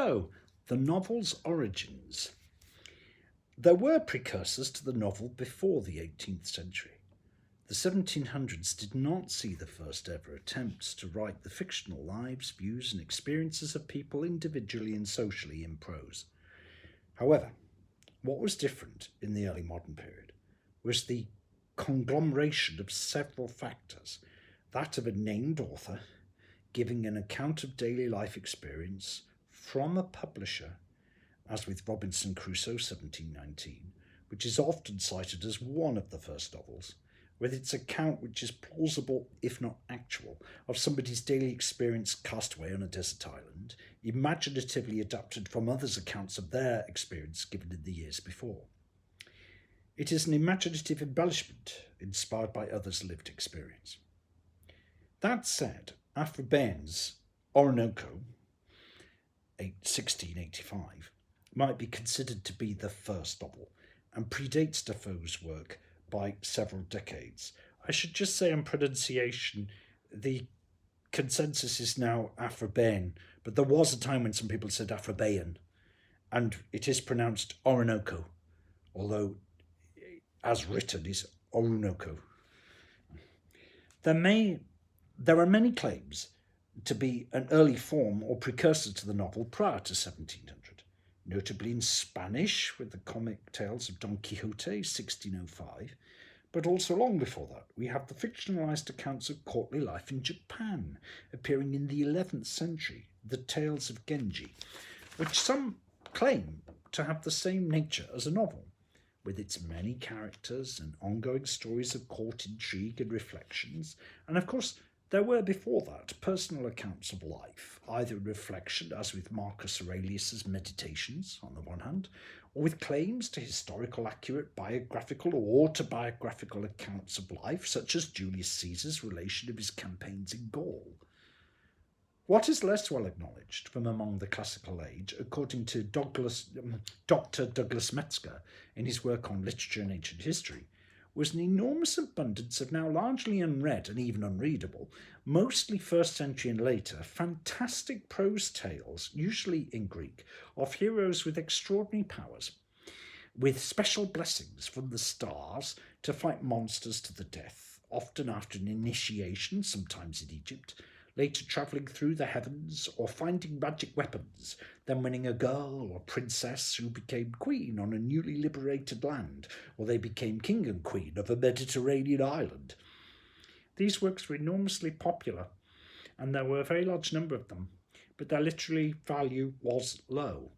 So, the novel's origins. There were precursors to the novel before the 18th century. The 1700s did not see the first ever attempts to write the fictional lives, views, and experiences of people individually and socially in prose. However, what was different in the early modern period was the conglomeration of several factors, that of a named author giving an account of daily life experience from a publisher, as with Robinson Crusoe 1719, which is often cited as one of the first novels, with its account which is plausible, if not actual, of somebody's daily experience cast away on a desert island, imaginatively adapted from others' accounts of their experience given in the years before. It is an imaginative embellishment inspired by others' lived experience. That said, Aphra Behn's Orinoco, 1685, might be considered to be the first novel, and predates Defoe's work by several decades. I should just say on pronunciation, the consensus is now Aphra Behn, but there was a time when some people said Aphra Behn, and it is pronounced Orinoco, although as written is Orinoco. There are many claims to be an early form or precursor to the novel prior to 1700, notably in Spanish with the comic tales of Don Quixote, 1605, but also long before that we have the fictionalized accounts of courtly life in Japan, appearing in the 11th century, the Tales of Genji, which some claim to have the same nature as a novel, with its many characters and ongoing stories of court intrigue and reflections, and of course there were before that personal accounts of life, either in reflection, as with Marcus Aurelius's Meditations on the one hand, or with claims to historical accurate biographical or autobiographical accounts of life, such as Julius Caesar's relation of his campaigns in Gaul. What is less well acknowledged from among the classical age, according to Dr. Douglas Metzger in his work on literature and ancient history, was an enormous abundance of now largely unread and even unreadable, mostly 1st century and later, fantastic prose tales, usually in Greek, of heroes with extraordinary powers, with special blessings from the stars to fight monsters to the death, often after an initiation, sometimes in Egypt, later travelling through the heavens or finding magic weapons, then winning a girl or princess who became queen on a newly liberated land, or they became king and queen of a Mediterranean island. These works were enormously popular, and there were a very large number of them, but their literary value was low,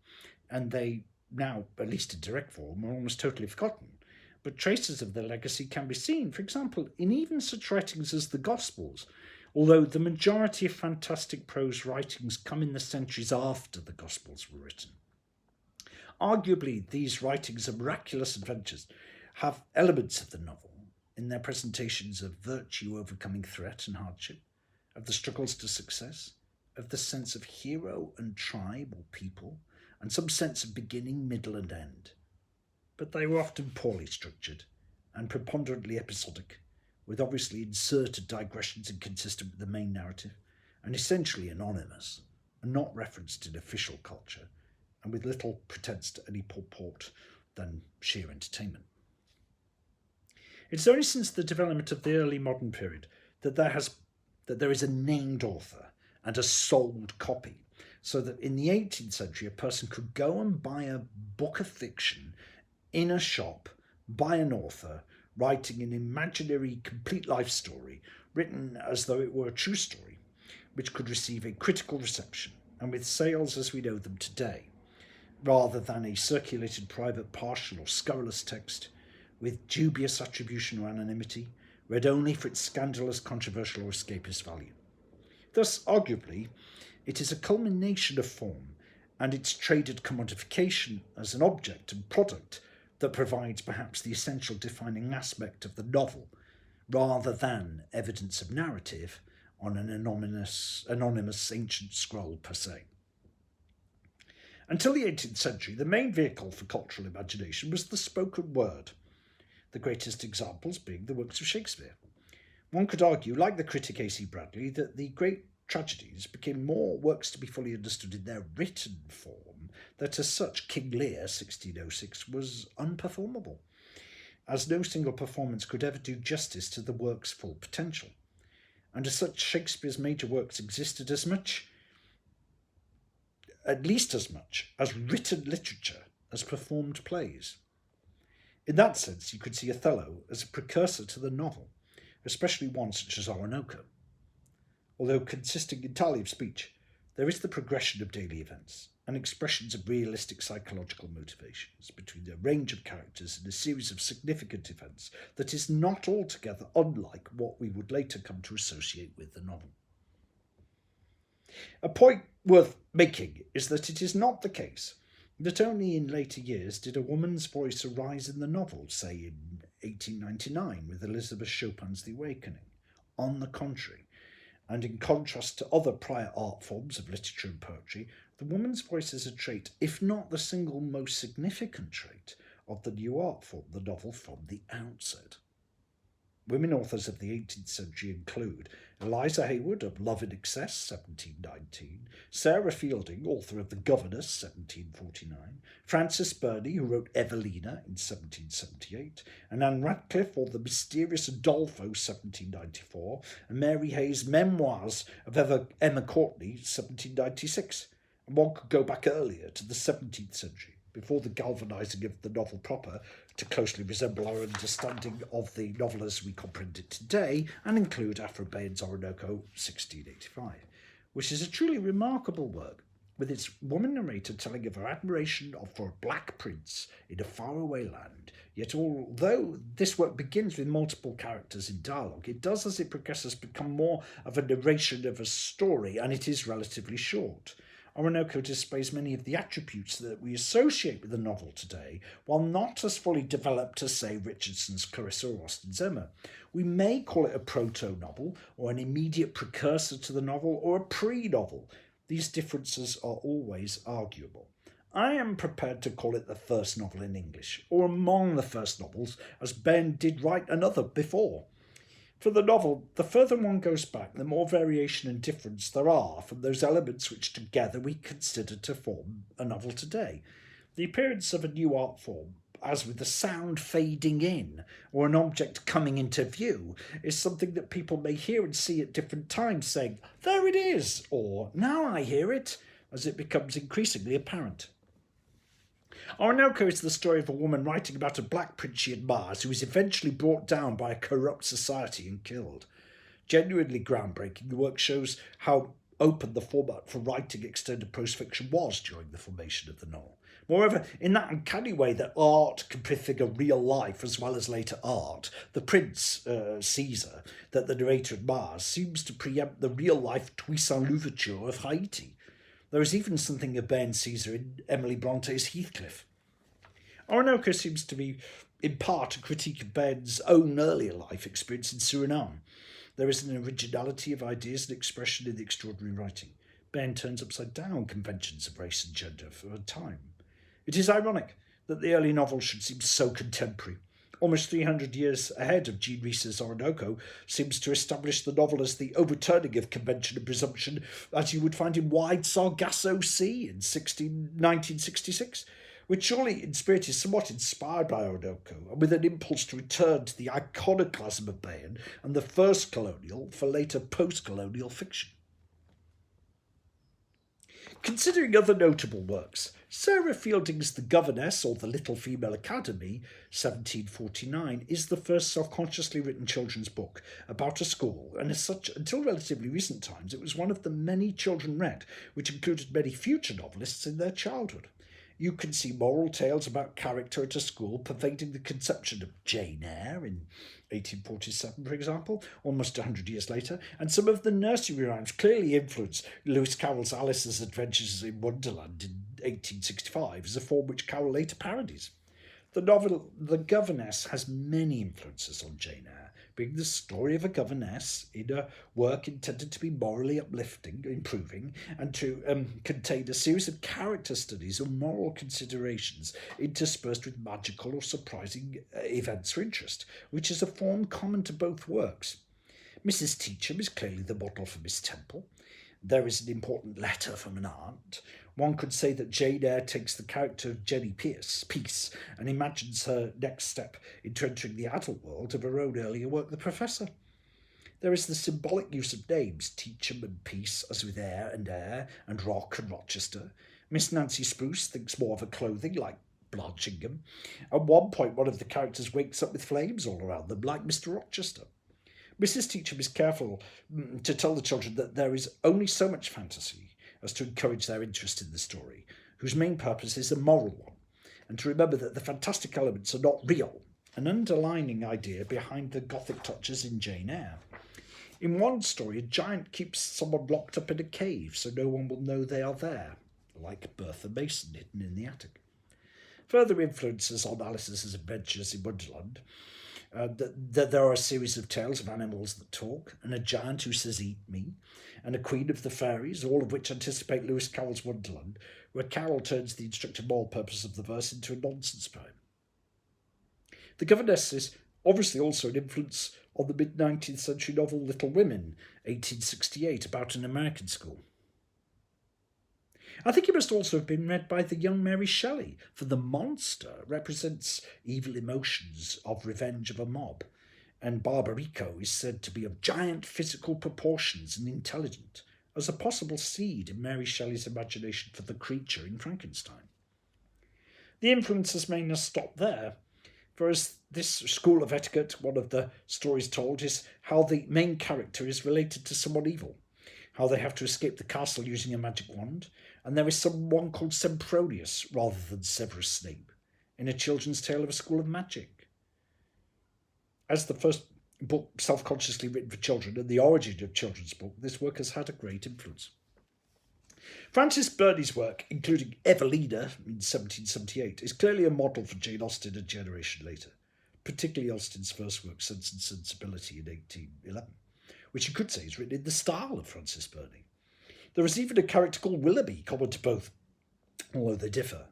and they now, at least in direct form, are almost totally forgotten. But traces of their legacy can be seen, for example, in even such writings as the Gospels, although the majority of fantastic prose writings come in the centuries after the Gospels were written. Arguably, these writings of miraculous adventures have elements of the novel in their presentations of virtue overcoming threat and hardship, of the struggles to success, of the sense of hero and tribe or people, and some sense of beginning, middle, and end. But they were often poorly structured and preponderantly episodic, with obviously inserted digressions inconsistent with the main narrative, and essentially anonymous, and not referenced in official culture, and with little pretence to any purport than sheer entertainment. It's only since the development of the early modern period that there is a named author and a sold copy, so that in the 18th century a person could go and buy a book of fiction in a shop by an author writing an imaginary complete life story written as though it were a true story, which could receive a critical reception and with sales as we know them today, rather than a circulated private partial or scurrilous text with dubious attribution or anonymity, read only for its scandalous, controversial or escapist value. Thus, arguably, it is a culmination of form and its traded commodification as an object and product that provides perhaps the essential defining aspect of the novel, rather than evidence of narrative on an anonymous ancient scroll per se. Until the 18th century, the main vehicle for cultural imagination was the spoken word, the greatest examples being the works of Shakespeare. One could argue, like the critic A.C. Bradley, that the great tragedies became more works to be fully understood in their written form, that as such King Lear 1606 was unperformable, as no single performance could ever do justice to the work's full potential. And as such, Shakespeare's major works existed at least as much, as written literature as performed plays. In that sense, you could see Othello as a precursor to the novel, especially one such as Orinoco. Although consisting entirely of speech, there is the progression of daily events and expressions of realistic psychological motivations between a range of characters in a series of significant events that is not altogether unlike what we would later come to associate with the novel. A point worth making is that it is not the case that only in later years did a woman's voice arise in the novel, say in 1899 with Elizabeth Chopin's The Awakening. On the contrary, and in contrast to other prior art forms of literature and poetry, the woman's voice is a trait, if not the single most significant trait, of the new art form, the novel, from the outset. Women authors of the 18th century include Eliza Haywood of Love in Excess, 1719, Sarah Fielding, author of The Governess, 1749, Frances Burney, who wrote Evelina in 1778, and Anne Radcliffe, or The Mysterious Udolpho, 1794, and Mary Hayes' Memoirs of Emma Courtney, 1796. And one could go back earlier to the 17th century, before the galvanising of the novel proper to closely resemble our understanding of the novel as we comprehend it today, and include Aphra Behn's Orinoco, 1685, which is a truly remarkable work, with its woman narrator telling of her admiration for a black prince in a faraway land. Yet although this work begins with multiple characters in dialogue, it does, as it progresses, become more of a narration of a story, and it is relatively short. Orinoco displays many of the attributes that we associate with the novel today, while not as fully developed as, say, Richardson's Clarissa or Austen's Emma. We may call it a proto-novel, or an immediate precursor to the novel, or a pre-novel. These differences are always arguable. I am prepared to call it the first novel in English, or among the first novels, as Behn did write another before. For the novel, the further one goes back, the more variation and difference there are from those elements which together we consider to form a novel today. The appearance of a new art form, as with the sound fading in, or an object coming into view, is something that people may hear and see at different times, saying, "There it is," or "Now I hear it," as it becomes increasingly apparent. Orinoco is the story of a woman writing about a black prince she admires who is eventually brought down by a corrupt society and killed. Genuinely groundbreaking, the work shows how open the format for writing extended prose fiction was during the formation of the novel. Moreover, in that uncanny way that art can prefigure real life as well as later art, the prince, Caesar, that the narrator admires, seems to preempt the real-life Toussaint Louverture of Haiti. There is even something of Bairn Caesar in Emily Bronte's Heathcliff. Orinoco seems to be, in part, a critique of Bairn's own earlier life experience in Suriname. There is an originality of ideas and expression in the extraordinary writing. Bairn turns upside down conventions of race and gender for a time. It is ironic that the early novel should seem so contemporary. Almost 300 years ahead of Jean Rhys's Orinoco seems to establish the novel as the overturning of convention and presumption as you would find in Wide Sargasso Sea in 1966, which surely in spirit is somewhat inspired by Orinoco, and with an impulse to return to the iconoclasm of Bairn and the first colonial for later post-colonial fiction. Considering other notable works, Sarah Fielding's The Governess, or The Little Female Academy, 1749, is the first self-consciously written children's book about a school, and as such, until relatively recent times, it was one of the many children read, which included many future novelists in their childhood. You can see moral tales about character at a school pervading the conception of Jane Eyre in 1847, for example, almost 100 years later, and some of the nursery rhymes clearly influenced Lewis Carroll's Alice's Adventures in Wonderland in 1865 as a form which Carroll later parodies. The novel The Governess has many influences on Jane Eyre, being the story of a governess in a work intended to be morally uplifting, improving, and to contain a series of character studies or moral considerations interspersed with magical or surprising events for interest, which is a form common to both works. Mrs. Teacham is clearly the model for Miss Temple. there is an important letter from an aunt, one could say that Jane Eyre takes the character of Jenny Peace and imagines her next step into entering the adult world of her own earlier work, The Professor. There is the symbolic use of names, Teacham and Peace, as with Eyre and Rock and Rochester. Miss Nancy Spruce thinks more of her clothing, like Blanchinghamn. At one point, one of the characters wakes up with flames all around them, like Mr. Rochester. Mrs. Teacham is careful to tell the children that there is only so much fantasy as to encourage their interest in the story, whose main purpose is a moral one, and to remember that the fantastic elements are not real, an underlining idea behind the Gothic touches in Jane Eyre. In one story, a giant keeps someone locked up in a cave so no one will know they are there, like Bertha Mason hidden in the attic. Further influences on Alice's adventures in Wonderland, that there are a series of tales of animals that talk, and a giant who says "eat me," and a queen of the fairies, all of which anticipate Lewis Carroll's Wonderland, where Carroll turns the instructive moral purpose of the verse into a nonsense poem. The Governess is obviously also an influence on the mid-19th century novel Little Women, 1868, about an American school. I think it must also have been read by the young Mary Shelley, for the monster represents evil emotions of revenge of a mob, and Barbarico is said to be of giant physical proportions and intelligent, as a possible seed in Mary Shelley's imagination for the creature in Frankenstein. The influences may not stop there, for as this school of etiquette, one of the stories told, is how the main character is related to someone evil, how they have to escape the castle using a magic wand, and there is someone called Sempronius rather than Severus Snape, in A Children's Tale of a School of Magic. As the first book self-consciously written for children and the origin of children's book, this work has had a great influence. Frances Burney's work, including Evelina in 1778, is clearly a model for Jane Austen a generation later, particularly Austen's first work, Sense and Sensibility, in 1811, which you could say is written in the style of Frances Burney. There is even a character called Willoughby, common to both, although they differ.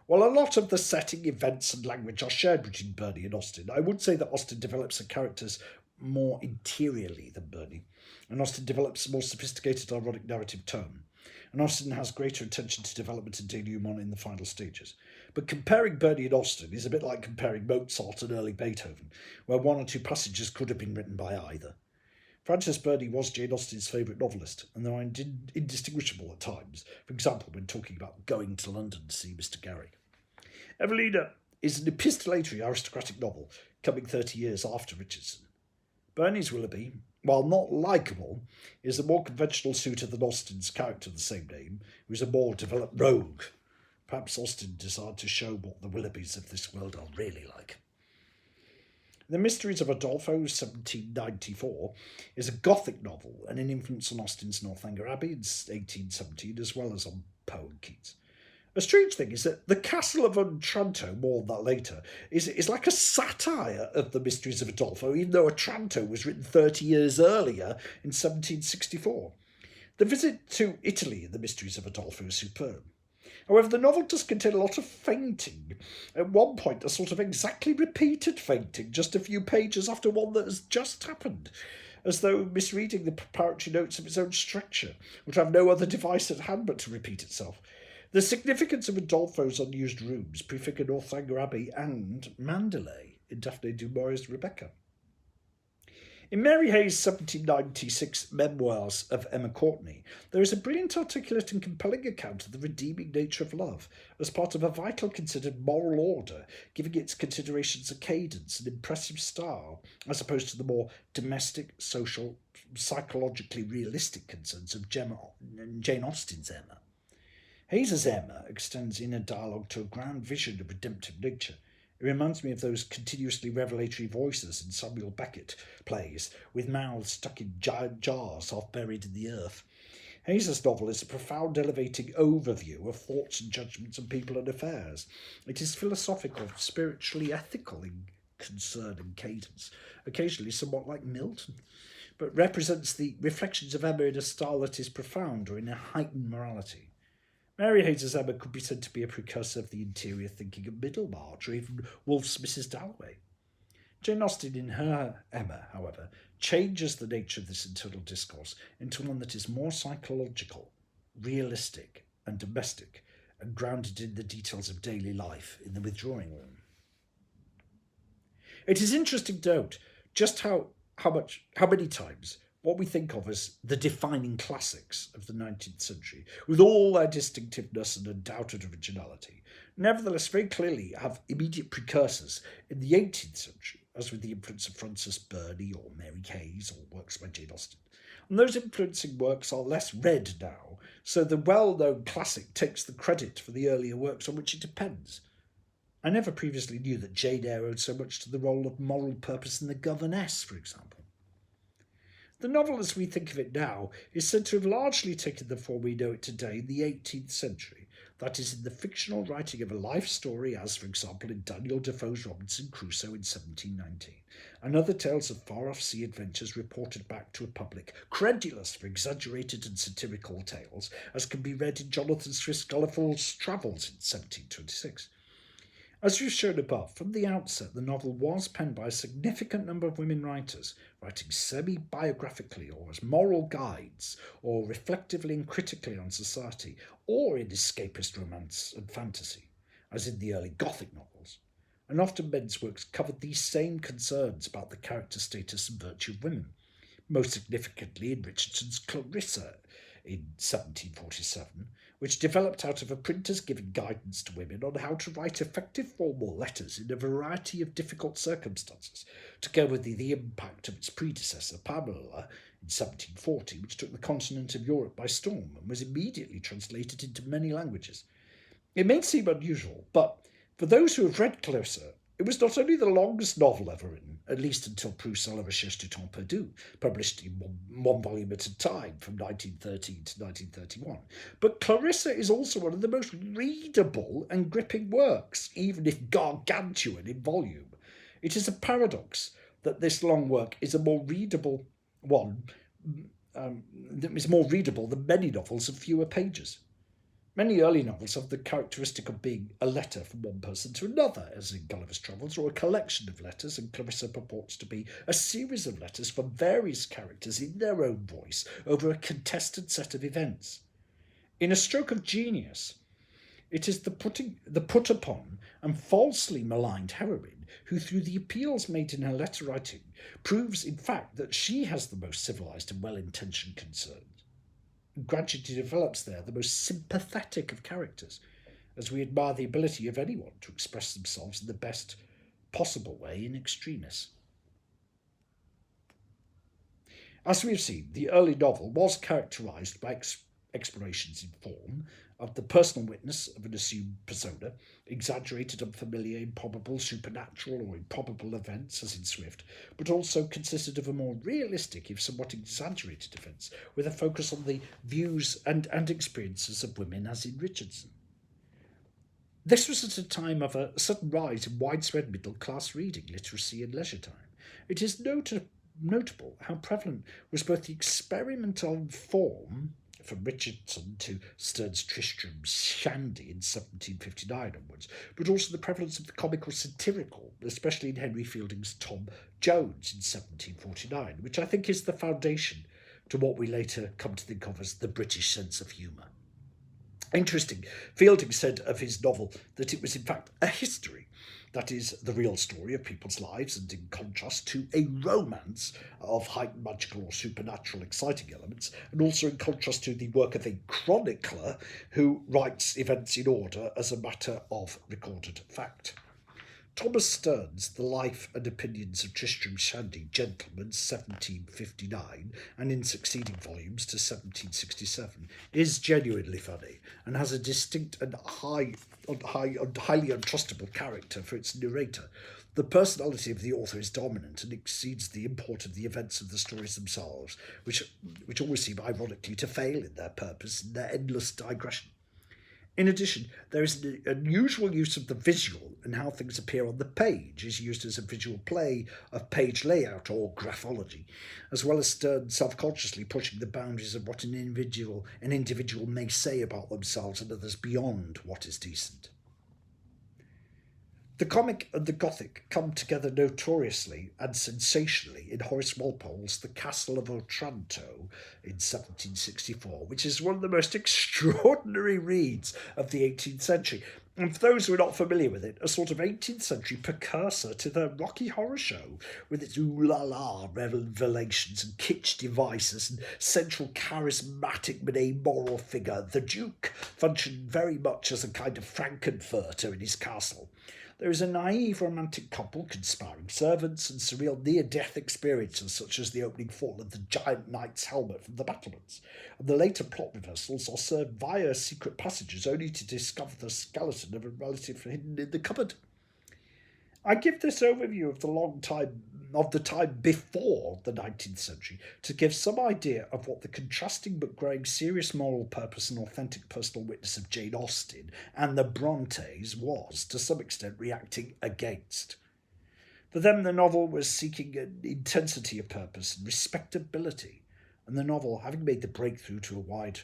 While a lot of the setting, events and language are shared between Burney and Austen, I would say that Austen develops the characters more interiorly than Burney, and Austen develops a more sophisticated ironic narrative tone, and Austen has greater attention to development and denouement in the final stages. But comparing Burney and Austen is a bit like comparing Mozart and early Beethoven, where one or two passages could have been written by either. Frances Burney was Jane Austen's favourite novelist, and they are indistinguishable at times, for example when talking about going to London to see Mr. Gary. Evelina is an epistolatory aristocratic novel, coming 30 years after Richardson. Burney's Willoughby, while not likeable, is a more conventional suitor than Austen's character of the same name, who is a more developed rogue. Perhaps Austen desired to show what the Willoughbys of this world are really like. The Mysteries of Udolpho, 1794, is a Gothic novel and an influence on Austen's Northanger Abbey in 1817, as well as on Poe and Keats. A strange thing is that The Castle of Otranto, more on that later, is like a satire of The Mysteries of Udolpho, even though Otranto was written 30 years earlier in 1764. The visit to Italy in The Mysteries of Udolpho is superb. However, the novel does contain a lot of fainting. At one point, a sort of exactly repeated fainting, just a few pages after one that has just happened, as though misreading the preparatory notes of its own structure, which have no other device at hand but to repeat itself. The significance of Udolpho's unused rooms prefigure Northanger Abbey and Mandalay in Daphne du Maurier's Rebecca. In Mary Hayes' 1796 memoirs of Emma Courtenay, there is a brilliant, articulate and compelling account of the redeeming nature of love as part of a vital considered moral order, giving its considerations a cadence and impressive style, as opposed to the more domestic, social, psychologically realistic concerns of Jane Austen's Emma. Hayes' Emma extends inner dialogue to a grand vision of redemptive nature. It reminds me of those continuously revelatory voices in Samuel Beckett plays, with mouths stuck in giant jars half buried in the earth. Hayes' novel is a profound, elevating overview of thoughts and judgments on people and affairs. It is philosophical, spiritually ethical in concern and cadence, occasionally somewhat like Milton, but represents the reflections of Emma in a style that is profound or in a heightened morality. Mary Hayes' Emma could be said to be a precursor of the interior thinking of Middlemarch or even Woolf's Mrs. Dalloway. Jane Austen, in her Emma, however, changes the nature of this internal discourse into one that is more psychological, realistic, and domestic, and grounded in the details of daily life in the withdrawing room. It is interesting to note just how many times what we think of as the defining classics of the 19th century, with all their distinctiveness and undoubted originality, nevertheless very clearly have immediate precursors in the 18th century, as with the influence of Frances Burney or Mary Case or works by Jane Austen. And those influencing works are less read now, so the well-known classic takes the credit for the earlier works on which it depends. I never previously knew that Jane Eyre owed so much to the role of moral purpose in The Governess, for example. The novel as we think of it now is said to have largely taken the form we know it today in the 18th century, that is, in the fictional writing of a life story as, for example, in Daniel Defoe's Robinson Crusoe in 1719, and other tales of far-off sea adventures reported back to a public credulous for exaggerated and satirical tales, as can be read in Jonathan Swift's Gulliver's Travels in 1726. As we've shown above, from the outset the novel was penned by a significant number of women writers, writing semi-biographically or as moral guides, or reflectively and critically on society, or in escapist romance and fantasy, as in the early Gothic novels. And often men's works covered these same concerns about the character, status and virtue of women, most significantly in Richardson's Clarissa in 1747, which developed out of a printer's giving guidance to women on how to write effective formal letters in a variety of difficult circumstances, together with the impact of its predecessor, Pamela, in 1740, which took the continent of Europe by storm and was immediately translated into many languages. It may seem unusual, but for those who have read Clarissa, it was not only the longest novel ever written, at least until Proust's La Recherche du Temps Perdu, published in one volume at a time from 1913 to 1931, but Clarissa is also one of the most readable and gripping works, even if gargantuan in volume. It is a paradox that this long work is a more readable one, that is more readable than many novels of fewer pages. Many early novels have the characteristic of being a letter from one person to another, as in Gulliver's Travels, or a collection of letters, and Clarissa purports to be a series of letters from various characters in their own voice over a contested set of events. In a stroke of genius, it is the put upon and falsely maligned heroine who, through the appeals made in her letter writing, proves in fact that she has the most civilised and well-intentioned concerns. Gradually develops there the most sympathetic of characters, as we admire the ability of anyone to express themselves in the best possible way in extremis. As we have seen, the early novel was characterised by explorations in form of the personal witness of an assumed persona, exaggerated, unfamiliar, improbable, supernatural or improbable events, as in Swift, but also consisted of a more realistic, if somewhat exaggerated events, with a focus on the views and experiences of women, as in Richardson. This was at a time of a sudden rise in widespread middle-class reading, literacy and leisure time. It is notable how prevalent was both the experimental form, from Richardson to Sterne's Tristram Shandy in 1759 onwards, but also the prevalence of the comical satirical, especially in Henry Fielding's Tom Jones in 1749, which I think is the foundation to what we later come to think of as the British sense of humour. Interesting, Fielding said of his novel that it was in fact a history, that is, the real story of people's lives, and in contrast to a romance of heightened magical or supernatural exciting elements, and also in contrast to the work of a chronicler who writes events in order as a matter of recorded fact. Thomas Sterne's The Life and Opinions of Tristram Shandy, Gentleman, 1759, and in succeeding volumes to 1767, is genuinely funny, and has a distinct and highly untrustable character for its narrator. The personality of the author is dominant and exceeds the import of the events of the stories themselves, which always seem ironically to fail in their purpose in their endless digression. In addition, there is an unusual use of the visual, and how things appear on the page is used as a visual play of page layout or graphology, as well as Sterne self-consciously pushing the boundaries of what an individual may say about themselves and others beyond what is decent. The comic and the Gothic come together notoriously and sensationally in Horace Walpole's The Castle of Otranto in 1764, which is one of the most extraordinary reads of the 18th century. And for those who are not familiar with it, a sort of 18th century precursor to the Rocky Horror Show, with its ooh-la-la revelations and kitsch devices and central charismatic but amoral figure, the Duke, functioned very much as a kind of Frankenfurter in his castle. There is a naive romantic couple, conspiring servants, and surreal near-death experiences such as the opening fall of the giant knight's helmet from the battlements, and the later plot reversals are served via secret passages only to discover the skeleton of a relative hidden in the cupboard. I give this overview of the time before the 19th century to give some idea of what the contrasting but growing serious moral purpose and authentic personal witness of Jane Austen and the Brontes was, to some extent, reacting against. For them, the novel was seeking an intensity of purpose and respectability, and the novel, having made the breakthrough to a wide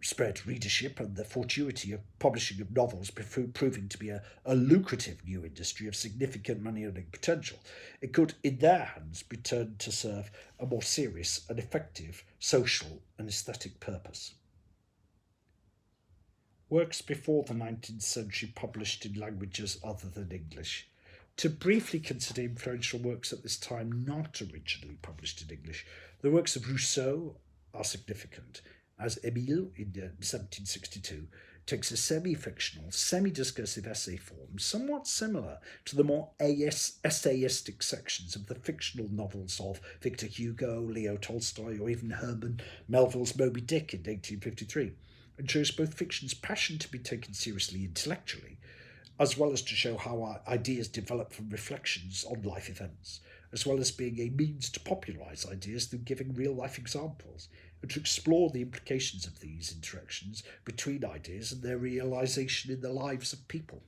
spread readership and the fortuity of publishing of novels proving to be a lucrative new industry of significant money earning potential, it could, in their hands, be turned to serve a more serious and effective social and aesthetic purpose. Works before the 19th century published in languages other than English. To briefly consider influential works at this time not originally published in English, the works of Rousseau are significant, as Emile, in 1762, takes a semi-fictional, semi-discursive essay form somewhat similar to the more essayistic sections of the fictional novels of Victor Hugo, Leo Tolstoy, or even Herman Melville's Moby Dick in 1853, and shows both fiction's passion to be taken seriously intellectually, as well as to show how our ideas develop from reflections on life events, as well as being a means to popularise ideas through giving real-life examples, and to explore the implications of these interactions between ideas and their realisation in the lives of people.